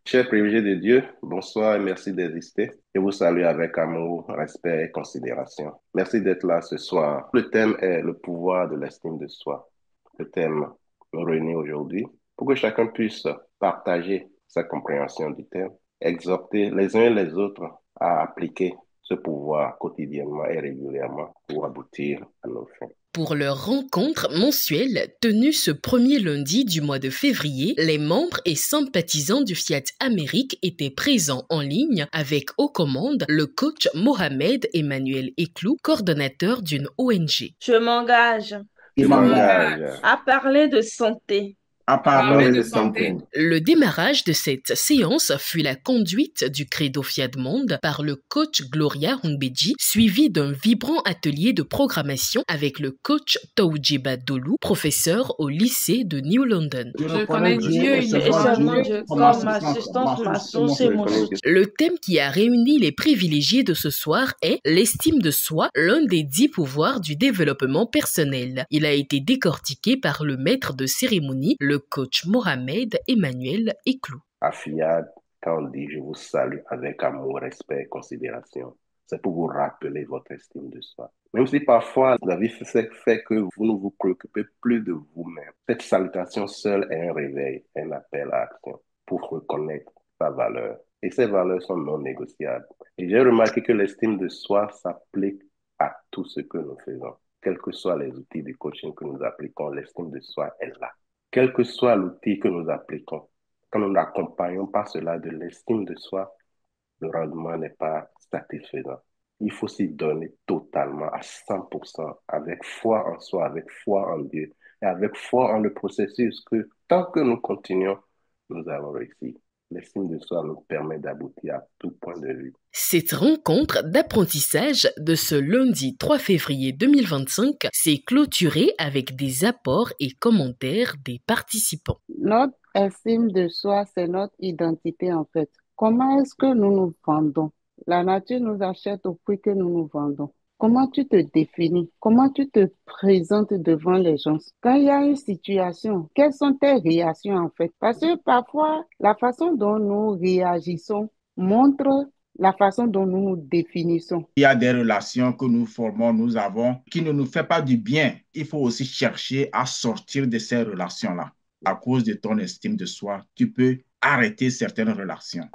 Chers privilégiés de Dieu, bonsoir et merci d'exister. Je vous salue avec amour, respect et considération. Merci d'être là ce soir. Le thème est le pouvoir de l'estime de soi. Le thème nous réunit aujourd'hui pour que chacun puisse partager sa compréhension du thème, exhorter les uns et les autres à appliquer ce pouvoir quotidiennement et régulièrement pour aboutir à nos fins. Pour leur rencontre mensuelle tenue ce premier lundi du mois de février, les membres et sympathisants du Fiat Amérique étaient présents en ligne avec aux commandes le coach Mohamed Emmanuel Eklou, coordonnateur d'une ONG. Je m'engage à parler de santé. Le démarrage de cette séance fut la conduite du Credo Fiat Monde par le coach Gloria Hungbeji, suivi d'un vibrant atelier de programmation avec le coach Taujiba Dolu, professeur au lycée de New London. Je connais Dieu et seulement Dieu comme ma assistance, ma source et mon soutien. Le thème qui a réuni les privilégiés de ce soir est l'estime de soi, l'un des 10 pouvoirs du développement personnel. Il a été décortiqué par le maître de cérémonie, le coach Mohamed Emmanuel Eklou. À Fiat, quand on dit je vous salue avec amour, respect et considération, c'est pour vous rappeler votre estime de soi. Même si parfois la vie fait que vous ne vous préoccupez plus de vous-même, cette salutation seule est un réveil, un appel à action pour reconnaître sa valeur. Et ces valeurs sont non négociables. Et j'ai remarqué que l'estime de soi s'applique à tout ce que nous faisons. Quels que soient les outils de coaching que nous appliquons, l'estime de soi est là. Quel que soit l'outil que nous appliquons, quand nous n'accompagnons pas cela de l'estime de soi, le rendement n'est pas satisfaisant. Il faut s'y donner totalement à 100%, avec foi en soi, avec foi en Dieu et avec foi en le processus que tant que nous continuons, nous allons réussir. L'estime de soi nous permet d'aboutir à tout point de vue. Cette rencontre d'apprentissage de ce lundi 3 février 2025 s'est clôturée avec des apports et commentaires des participants. Notre estime de soi, c'est notre identité en fait. Comment est-ce que nous nous vendons? La nature nous achète au prix que nous nous vendons. Comment tu te définis? Comment tu te présentes devant les gens? Quand il y a une situation, quelles sont tes réactions en fait? Parce que parfois, la façon dont nous réagissons montre la façon dont nous nous définissons. Il y a des relations que nous formons, nous avons, qui ne nous fait pas du bien. Il faut aussi chercher à sortir de ces relations-là. À cause de ton estime de soi, tu peux arrêter certaines relations.